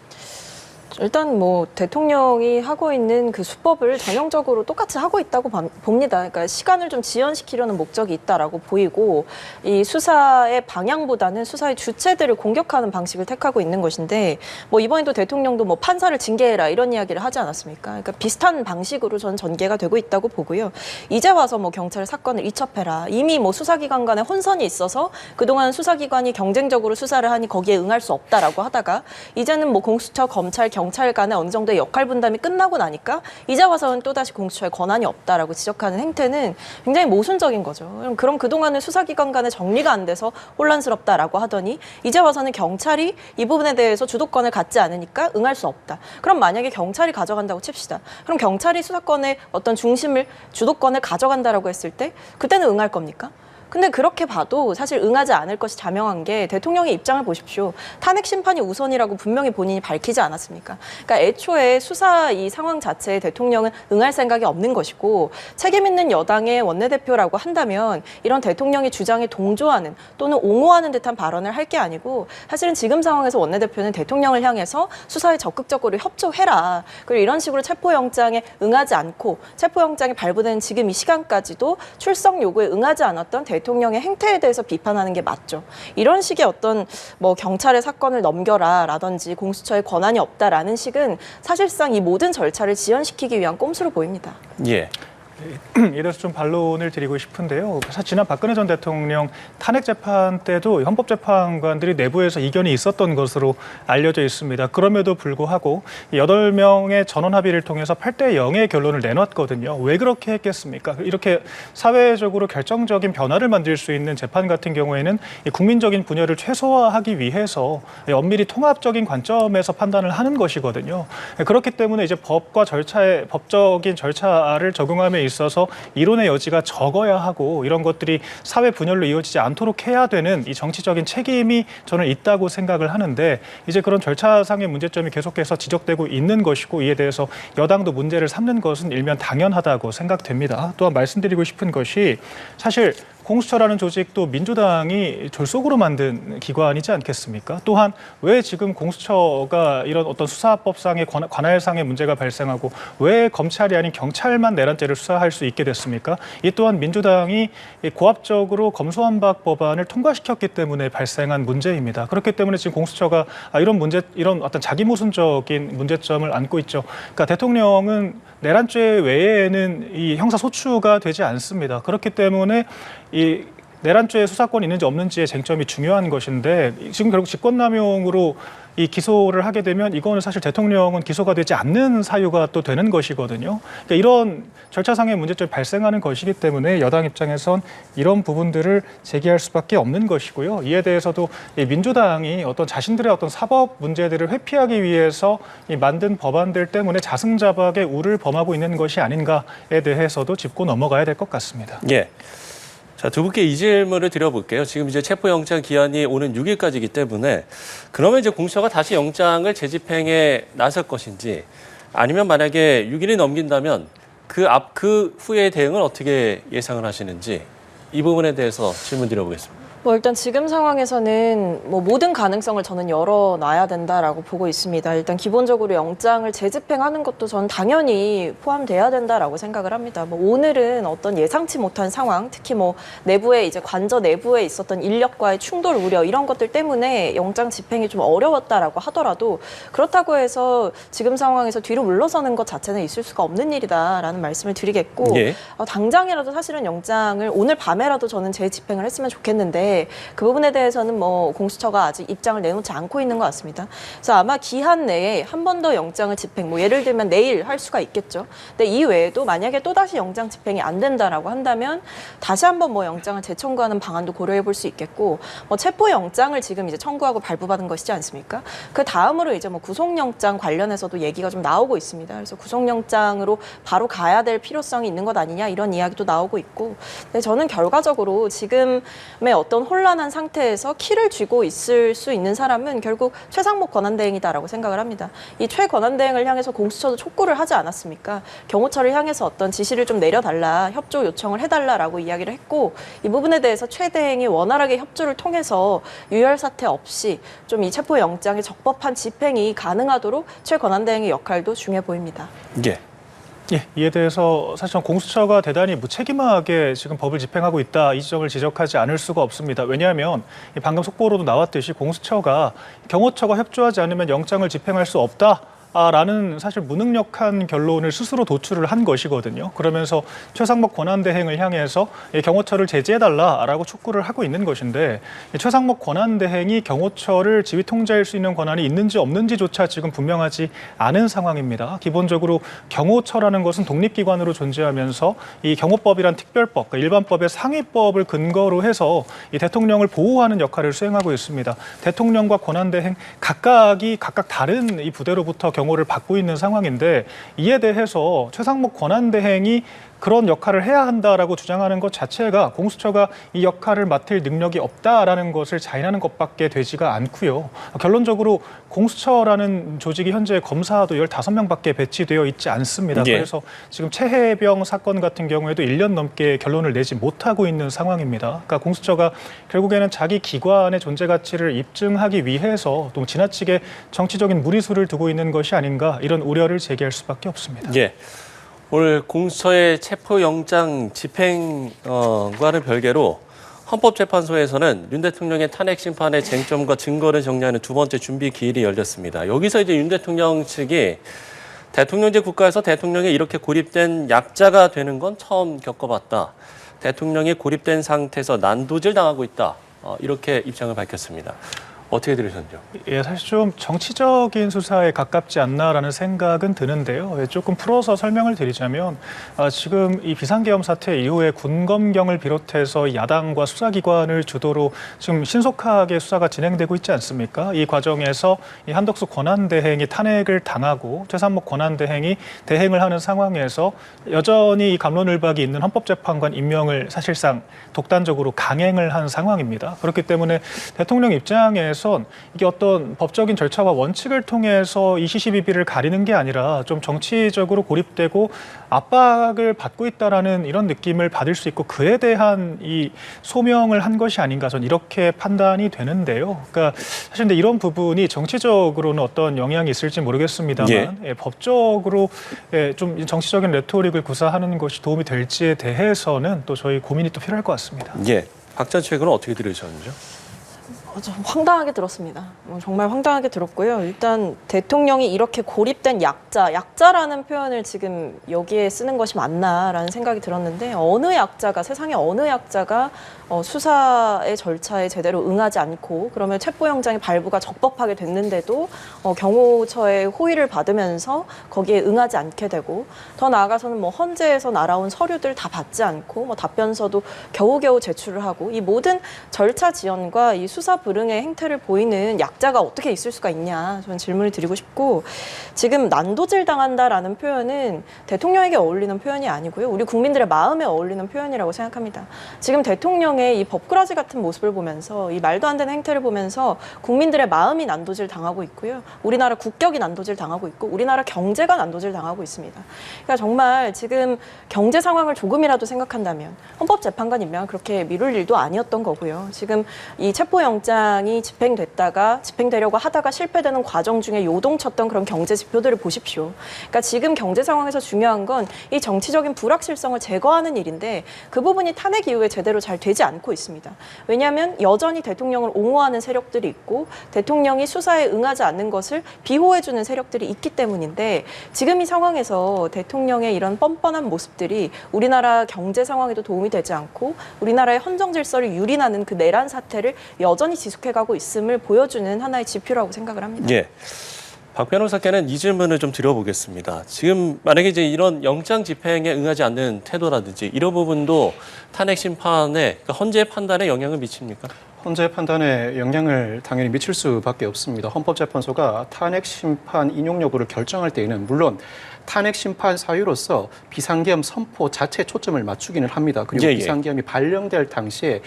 일단 뭐 대통령이 하고 있는 그 수법을 전형적으로 똑같이 하고 있다고 봅니다. 그러니까 시간을 좀 지연시키려는 목적이 있다라고 보이고 이 수사의 방향보다는 수사의 주체들을 공격하는 방식을 택하고 있는 것인데 뭐 이번에도 대통령도 뭐 판사를 징계해라 이런 이야기를 하지 않았습니까? 그러니까 비슷한 방식으로 저는 전개가 되고 있다고 보고요. 이제 와서 뭐 경찰 사건을 이첩해라. 이미 뭐 수사기관 간에 혼선이 있어서 그동안 수사기관이 경쟁적으로 수사를 하니 거기에 응할 수 없다라고 하다가 이제는 뭐 공수처, 검찰, 경찰 간의 어느 정도의 역할 분담이 끝나고 나니까 이제 와서는 또다시 공수처에 권한이 없다라고 지적하는 행태는 굉장히 모순적인 거죠. 그럼 그동안은 수사기관 간의 정리가 안 돼서 혼란스럽다라고 하더니 이제 와서는 경찰이 이 부분에 대해서 주도권을 갖지 않으니까 응할 수 없다. 그럼 만약에 경찰이 가져간다고 칩시다. 그럼 경찰이 수사권의 어떤 중심을, 주도권을 가져간다라고 했을 때 그때는 응할 겁니까? 근데 그렇게 봐도 사실 응하지 않을 것이 자명한 게 대통령의 입장을 보십시오. 탄핵 심판이 우선이라고 분명히 본인이 밝히지 않았습니까? 그러니까 애초에 수사 이 상황 자체에 대통령은 응할 생각이 없는 것이고 책임 있는 여당의 원내대표라고 한다면 이런 대통령의 주장에 동조하는 또는 옹호하는 듯한 발언을 할 게 아니고 사실은 지금 상황에서 원내대표는 대통령을 향해서 수사에 적극적으로 협조해라. 그리고 이런 식으로 체포영장에 응하지 않고 체포영장이 발부되는 지금 이 시간까지도 출석 요구에 응하지 않았던 대통령의 행태에 대해서 비판하는 게 맞죠. 이런 식의 어떤 뭐 경찰의 사건을 넘겨라라든지 공수처에 권한이 없다라는 식은 사실상 이 모든 절차를 지연시키기 위한 꼼수로 보입니다. 예. 이에 대해서 좀 반론을 드리고 싶은데요. 사실 지난 박근혜 전 대통령 탄핵 재판 때도 헌법재판관들이 내부에서 이견이 있었던 것으로 알려져 있습니다. 그럼에도 불구하고 8명의 전원 합의를 통해서 8대 0의 결론을 내놨거든요. 왜 그렇게 했겠습니까? 이렇게 사회적으로 결정적인 변화를 만들 수 있는 재판 같은 경우에는 이 국민적인 분열을 최소화하기 위해서 엄밀히 통합적인 관점에서 판단을 하는 것이거든요. 그렇기 때문에 이제 법적인 절차를 적용함에 있어서 이론의 여지가 적어야 하고 이런 것들이 사회 분열로 이어지지 않도록 해야 되는 이 정치적인 책임이 저는 있다고 생각을 하는데 이제 그런 절차상의 문제점이 계속해서 지적되고 있는 것이고 이에 대해서 여당도 문제를 삼는 것은 일면 당연하다고 생각됩니다. 또한 말씀드리고 싶은 것이 사실 공수처라는 조직도 민주당이 졸속으로 만든 기관이지 않겠습니까? 또한 왜 지금 공수처가 이런 어떤 수사법상의 관할상의 문제가 발생하고 왜 검찰이 아닌 경찰만 내란죄를 수사할 수 있게 됐습니까? 이 또한 민주당이 고압적으로 검수완박 법안을 통과시켰기 때문에 발생한 문제입니다. 그렇기 때문에 지금 공수처가 이런 어떤 자기 모순적인 문제점을 안고 있죠. 그러니까 대통령은 내란죄 외에는 이 형사 소추가 되지 않습니다. 그렇기 때문에 이 내란죄 수사권이 있는지 없는지의 쟁점이 중요한 것인데 지금 결국 직권남용으로 이 기소를 하게 되면 이거는 사실 대통령은 기소가 되지 않는 사유가 또 되는 것이거든요. 그러니까 이런 절차상의 문제점이 발생하는 것이기 때문에 여당 입장에선 이런 부분들을 제기할 수밖에 없는 것이고요. 이에 대해서도 이 민주당이 어떤 자신들의 어떤 사법 문제들을 회피하기 위해서 이 만든 법안들 때문에 자승자박의 우를 범하고 있는 것이 아닌가에 대해서도 짚고 넘어가야 될 것 같습니다. 예. 자, 두 분께 이 질문을 드려볼게요. 지금 이제 체포영장 기한이 오는 6일까지이기 때문에 그러면 이제 공수처가 다시 영장을 재집행에 나설 것인지 아니면 만약에 6일이 넘긴다면 그 후의 대응을 어떻게 예상을 하시는지 이 부분에 대해서 질문 드려보겠습니다. 일단 지금 상황에서는 모든 가능성을 저는 열어놔야 된다라고 보고 있습니다. 일단 기본적으로 영장을 재집행하는 것도 저는 당연히 포함돼야 된다라고 생각을 합니다. 오늘은 어떤 예상치 못한 상황, 특히 내부에 이제 관저 내부에 있었던 인력과의 충돌 우려 이런 것들 때문에 영장 집행이 좀 어려웠다라고 하더라도 그렇다고 해서 지금 상황에서 뒤로 물러서는 것 자체는 있을 수가 없는 일이다라는 말씀을 드리겠고 예. 당장이라도 사실은 영장을 오늘 밤에라도 저는 재집행을 했으면 좋겠는데 그 부분에 대해서는 공수처가 아직 입장을 내놓지 않고 있는 것 같습니다. 그래서 아마 기한 내에 한 번 더 영장을 집행, 예를 들면 내일 할 수가 있겠죠. 근데 이 외에도 만약에 또다시 영장 집행이 안 된다라고 한다면 다시 한번 영장을 재청구하는 방안도 고려해 볼 수 있겠고 체포 영장을 지금 이제 청구하고 발부받은 것이지 않습니까? 그 다음으로 이제 구속영장 관련해서도 얘기가 좀 나오고 있습니다. 그래서 구속영장으로 바로 가야 될 필요성이 있는 것 아니냐 이런 이야기도 나오고 있고 근데 저는 결과적으로 지금의 어떤 혼란한 상태에서 키를 쥐고 있을 수 있는 사람은 결국 최상목 권한대행이다라고 생각을 합니다. 이 최권한대행을 향해서 공수처도 촉구를 하지 않았습니까? 경호처를 향해서 어떤 지시를 좀 내려달라, 협조 요청을 해달라라고 이야기를 했고 이 부분에 대해서 최 대행이 원활하게 협조를 통해서 유혈 사태 없이 좀 이 체포영장의 적법한 집행이 가능하도록 최 권한대행의 역할도 중요해 보입니다. 예. 예, 이에 대해서 사실 공수처가 대단히 무책임하게 지금 법을 집행하고 있다 이 지점을 지적하지 않을 수가 없습니다. 왜냐하면 방금 속보로도 나왔듯이 공수처가 경호처가 협조하지 않으면 영장을 집행할 수 없다. 라는 사실 무능력한 결론을 스스로 도출을 한 것이거든요. 그러면서 최상목 권한대행을 향해서 경호처를 제지해달라라고 촉구를 하고 있는 것인데 최상목 권한대행이 경호처를 지휘 통제할 수 있는 권한이 있는지 없는지조차 지금 분명하지 않은 상황입니다. 기본적으로 경호처라는 것은 독립기관으로 존재하면서 이 경호법이란 특별법, 그러니까 일반법의 상위법을 근거로 해서 이 대통령을 보호하는 역할을 수행하고 있습니다. 대통령과 권한대행 각각 다른 이 부대로부터 경호를 받고 있는 상황인데 이에 대해서 최상목 권한대행이 그런 역할을 해야 한다라고 주장하는 것 자체가 공수처가 이 역할을 맡을 능력이 없다라는 것을 자인하는 것밖에 되지가 않고요. 결론적으로 공수처라는 조직이 현재 검사도 15명밖에 배치되어 있지 않습니다. 예. 그래서 지금 최혜병 사건 같은 경우에도 1년 넘게 결론을 내지 못하고 있는 상황입니다. 그러니까 공수처가 결국에는 자기 기관의 존재 가치를 입증하기 위해서 또 지나치게 정치적인 무리수를 두고 있는 것이 아닌가 이런 우려를 제기할 수밖에 없습니다. 예. 오늘 공수처의 체포영장 집행과는 별개로 헌법재판소에서는 윤 대통령의 탄핵 심판의 쟁점과 증거를 정리하는 두 번째 준비 기일이 열렸습니다. 여기서 이제 윤 대통령 측이 대통령제 국가에서 대통령이 이렇게 고립된 약자가 되는 건 처음 겪어봤다. 대통령이 고립된 상태에서 난도질 당하고 있다. 이렇게 입장을 밝혔습니다. 어떻게 들으셨죠? 예, 사실 좀 정치적인 수사에 가깝지 않나라는 생각은 드는데요. 예, 조금 풀어서 설명을 드리자면 지금 이 비상계엄 사태 이후에 군검경을 비롯해서 야당과 수사기관을 주도로 지금 신속하게 수사가 진행되고 있지 않습니까? 이 과정에서 이 한덕수 권한대행이 탄핵을 당하고 최상목 권한대행이 대행을 하는 상황에서 여전히 이 갑론을박이 있는 헌법재판관 임명을 사실상 독단적으로 강행을 한 상황입니다. 그렇기 때문에 대통령 입장에서 이게 어떤 법적인 절차와 원칙을 통해서 이 시시비비를 가리는 게 아니라 좀 정치적으로 고립되고 압박을 받고 있다라는 이런 느낌을 받을 수 있고 그에 대한 이 소명을 한 것이 아닌가 저는 이렇게 판단이 되는데요. 그러니까 사실 근데 이런 부분이 정치적으로는 어떤 영향이 있을지 모르겠습니다만 예, 법적으로 예, 좀 정치적인 레토릭을 구사하는 것이 도움이 될지에 대해서는 또 저희 고민이 또 필요할 것 같습니다. 예. 박 전 최근은 어떻게 들으셨는지요? 좀 황당하게 들었습니다. 정말 황당하게 들었고요. 일단 대통령이 이렇게 고립된 약자라는 표현을 지금 여기에 쓰는 것이 맞나라는 생각이 들었는데 어느 약자가 세상에 어느 약자가 수사의 절차에 제대로 응하지 않고 그러면 체포영장의 발부가 적법하게 됐는데도 경호처의 호의를 받으면서 거기에 응하지 않게 되고 더 나아가서는 뭐 헌재에서 날아온 서류들 다 받지 않고 뭐 답변서도 겨우겨우 제출을 하고 이 모든 절차 지연과 이 수사 불응의 행태를 보이는 약자가 어떻게 있을 수가 있냐 저는 질문을 드리고 싶고 지금 난도질 당한다라는 표현은 대통령에게 어울리는 표현이 아니고요. 우리 국민들의 마음에 어울리는 표현이라고 생각합니다. 지금 대통령의 이 법꾸라지 같은 모습을 보면서 이 말도 안 되는 행태를 보면서 국민들의 마음이 난도질 당하고 있고요. 우리나라 국격이 난도질 당하고 있고 우리나라 경제가 난도질 당하고 있습니다. 그러니까 정말 지금 경제 상황을 조금이라도 생각한다면 헌법재판관 임명은 그렇게 미룰 일도 아니었던 거고요. 지금 이 체포영장이 집행되려고 하다가 실패되는 과정 중에 요동쳤던 그런 경제 지표들을 보십시오. 그러니까 지금 경제 상황에서 중요한 건 이 정치적인 불확실성을 제거하는 일인데 그 부분이 탄핵 이후에 제대로 잘 되지 않고 있습니다. 왜냐하면 여전히 대통령을 옹호하는 세력들이 있고 대통령이 수사에 응하지 않는 것을 비호해주는 세력들이 있기 때문인데 지금 이 상황에서 대통령의 이런 뻔뻔한 모습들이 우리나라 경제 상황에도 도움이 되지 않고 우리나라의 헌정 질서를 유린하는 그 내란 사태를 여전히 지속해가고 있음을 보여주는 하나의 지표라고 생각을 합니다. 예. 박 변호사께는 이 질문을 좀 드려보겠습니다. 지금 만약에 이제 이런 영장 집행에 응하지 않는 태도라든지 이런 부분도 탄핵 심판에 그러니까 헌재 판단에 영향을 미칩니까? 헌재 판단에 영향을 당연히 미칠 수밖에 없습니다. 헌법재판소가 탄핵 심판 인용 여부를 결정할 때에는 물론 탄핵 심판 사유로서 비상계엄 선포 자체에 초점을 맞추기는 합니다. 그리고 비상계엄이 발령될 당시에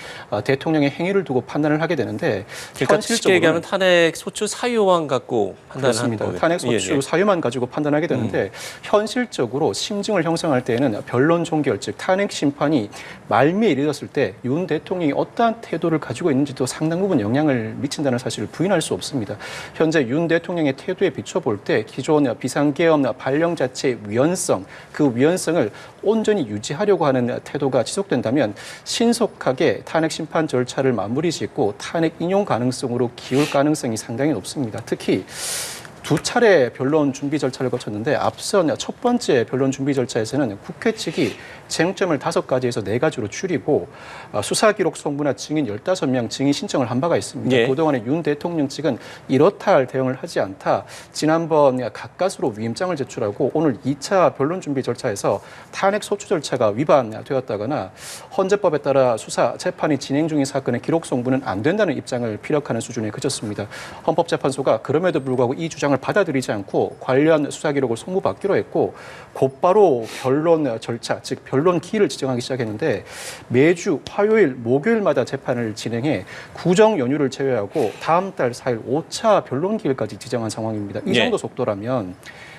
대통령의 행위를 두고 판단을 하게 되는데 그러니까 쉽게 얘기하면 탄핵 소추 사유만 갖고 판단을 하는 거예요. 탄핵 소추 사유만 가지고 판단하게 되는데 현실적으로 심증을 형성할 때에는 변론 종결 즉 탄핵 심판이 말미에 이르렀을 때 윤 대통령이 어떠한 태도를 가지고 있는지도 상당 부분 영향을 미친다는 사실을 부인할 수 없습니다. 현재 윤 대통령의 태도에 비춰볼 때 기존 비상계엄 발령 자체의 위헌성, 그 위헌성을 온전히 유지하려고 하는 태도가 지속된다면 신속하게 탄핵 심판 절차를 마무리 짓고 탄핵 인용 가능성으로 기울 가능성이 상당히 높습니다. 특히 두 차례 변론 준비 절차를 거쳤는데 앞선 첫 번째 변론 준비 절차에서는 국회 측이 쟁점을 5가지에서 4가지로 줄이고 수사기록 송부나 증인 15명 증인 신청을 한 바가 있습니다. 예. 그동안에 윤 대통령 측은 이렇다 할 대응을 하지 않다. 지난번 가까스로 위임장을 제출하고 오늘 2차 변론 준비 절차에서 탄핵 소추 절차가 위반되었다거나 헌재법에 따라 수사, 재판이 진행 중인 사건의 기록 송부는 안 된다는 입장을 피력하는 수준에 그쳤습니다. 헌법재판소가 그럼에도 불구하고 이 주장을 받아들이지 않고 관련 수사 기록을 송부받기로 했고 곧바로 변론 절차, 즉 변론 기일을 지정하기 시작했는데 매주 화요일, 목요일마다 재판을 진행해 구정 연휴를 제외하고 다음 달 4일 5차 변론 기일까지 지정한 상황입니다. 이 정도 속도라면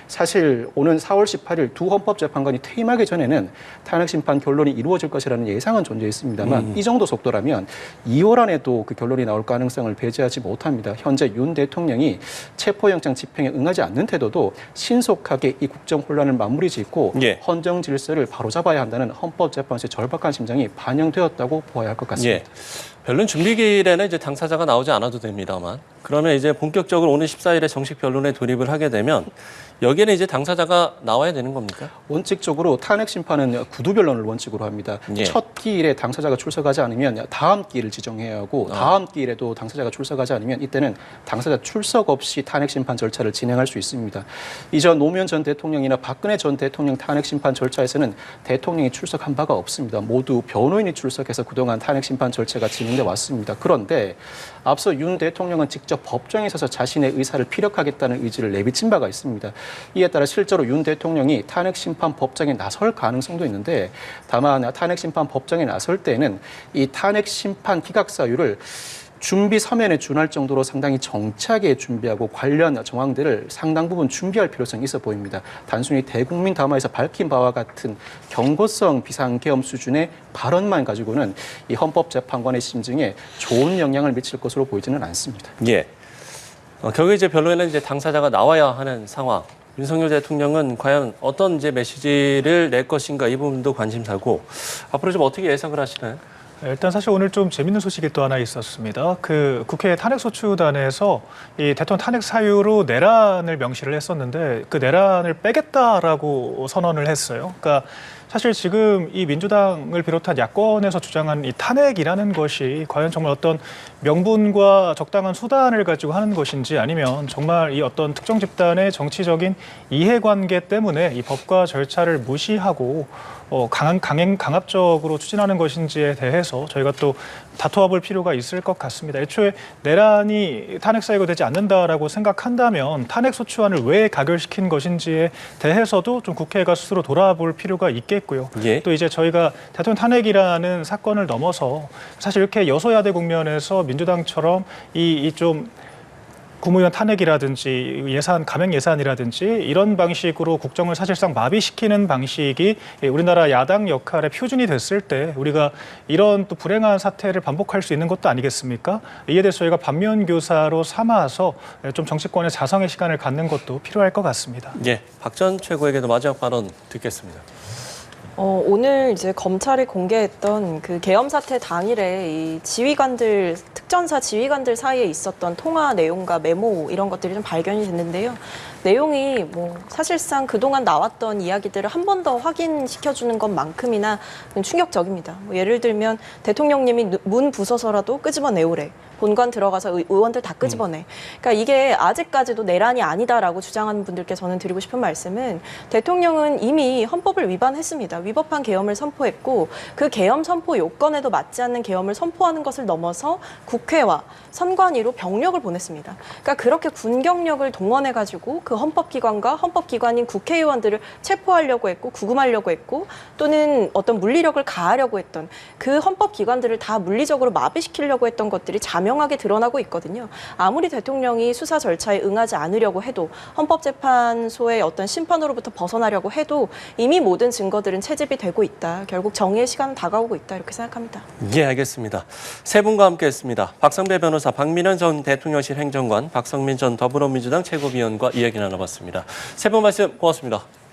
사실 오는 4월 18일 두 헌법재판관이 퇴임하기 전에는 탄핵 심판 결론이 이루어질 것이라는 예상은 존재했습니다만 이 정도 속도라면 2월 안에도 그 결론이 나올 가능성을 배제하지 못합니다. 현재 윤 대통령이 체포영장 집행에 응하지 않는 태도도 신속하게 이 국정 혼란을 마무리 짓고 헌정 질서를 바로잡아야 한다는 헌법재판소의 절박한 심정이 반영되었다고 보아야 할 것 같습니다. 변론 준비기일에는 이제 당사자가 나오지 않아도 됩니다만 그러면 이제 본격적으로 오는 14일에 정식 변론에 돌입을 하게 되면 여기에는 이제 당사자가 나와야 되는 겁니까? 원칙적으로 탄핵 심판은 구두 변론을 원칙으로 합니다. 예. 첫 기일에 당사자가 출석하지 않으면 다음 기일을 지정해야 하고 다음 기일에도 당사자가 출석하지 않으면 이때는 당사자 출석 없이 탄핵 심판 절차를 진행할 수 있습니다. 이전 노무현 전 대통령이나 박근혜 전 대통령 탄핵 심판 절차에서는 대통령이 출석한 바가 없습니다. 모두 변호인이 출석해서 그동안 탄핵 심판 절차가 진행돼 왔습니다. 그런데 앞서 윤 대통령은 직접 법정에 서서 자신의 의사를 피력하겠다는 의지를 내비친 바가 있습니다. 이에 따라 실제로 윤 대통령이 탄핵 심판 법정에 나설 가능성도 있는데 다만 탄핵 심판 법정에 나설 때는 이 탄핵 심판 기각 사유를 준비 서면에 준할 정도로 상당히 정치하게 준비하고 관련 정황들을 상당 부분 준비할 필요성이 있어 보입니다. 단순히 대국민 담화에서 밝힌 바와 같은 경고성 비상계엄 수준의 발언만 가지고는 이 헌법재판관의 심증에 좋은 영향을 미칠 것으로 보이지는 않습니다. 예. 결국 이제 변론에는 이제 당사자가 나와야 하는 상황. 윤석열 대통령은 과연 어떤 이제 메시지를 낼 것인가 이 부분도 관심사고 앞으로 좀 어떻게 예상을 하시나요? 일단 사실 오늘 좀 재밌는 소식이 또 하나 있었습니다. 그 국회 탄핵소추단에서 이 대통령 탄핵 사유로 내란을 명시를 했었는데 그 내란을 빼겠다라고 선언을 했어요. 그러니까 사실 지금 이 민주당을 비롯한 야권에서 주장한 이 탄핵이라는 것이 과연 정말 어떤 명분과 적당한 수단을 가지고 하는 것인지 아니면 정말 이 어떤 특정 집단의 정치적인 이해관계 때문에 이 법과 절차를 무시하고 강압적으로 추진하는 것인지에 대해서 저희가 또 다투어 볼 필요가 있을 것 같습니다. 애초에 내란이 탄핵 사유가 되지 않는다라고 생각한다면 탄핵 소추안을 왜 가결시킨 것인지에 대해서도 좀 국회가 스스로 돌아볼 필요가 있겠고요. 예. 또 이제 저희가 대통령 탄핵이라는 사건을 넘어서 사실 이렇게 여소야대 국면에서 민주당처럼 이 좀 국무위원 탄핵이라든지 예산, 감행 예산이라든지 이런 방식으로 국정을 사실상 마비시키는 방식이 우리나라 야당 역할의 표준이 됐을 때 우리가 이런 또 불행한 사태를 반복할 수 있는 것도 아니겠습니까? 이에 대해서 저희가 반면교사로 삼아서 좀 정치권의 자성의 시간을 갖는 것도 필요할 것 같습니다. 예. 박 전 최고에게도 마지막 발언 듣겠습니다. 오늘 이제 검찰이 공개했던 그 계엄 사태 당일에 이 지휘관들, 특전사 지휘관들 사이에 있었던 통화 내용과 메모 이런 것들이 좀 발견이 됐는데요. 내용이 뭐 사실상 그동안 나왔던 이야기들을 한 번 더 확인시켜주는 것만큼이나 충격적입니다. 뭐 예를 들면 대통령님이 문 부숴서라도 끄집어내오래. 본관 들어가서 의원들 다 끄집어내. 그러니까 이게 아직까지도 내란이 아니다라고 주장하는 분들께 저는 드리고 싶은 말씀은 대통령은 이미 헌법을 위반했습니다. 위법한 계엄을 선포했고 그 계엄 선포 요건에도 맞지 않는 계엄을 선포하는 것을 넘어서 국회와 선관위로 병력을 보냈습니다. 그러니까 그렇게 군경력을 동원해가지고 그 헌법기관과 헌법기관인 국회의원들을 체포하려고 했고 구금하려고 했고 또는 어떤 물리력을 가하려고 했던 그 헌법기관들을 다 물리적으로 마비시키려고 했던 것들이 자명하게 드러나고 있거든요. 아무리 대통령이 수사 절차에 응하지 않으려고 해도 헌법재판소의 어떤 심판으로부터 벗어나려고 해도 이미 모든 증거들은 채집이 되고 있다. 결국 정의의 시간은 다가오고 있다. 이렇게 생각합니다. 예, 알겠습니다. 세 분과 함께했습니다. 박성배 변호사, 박민현 전 대통령실 행정관, 박성민 전 더불어민주당 최고위원과 이야기 나눠봤습니다. 세 분 말씀 고맙습니다.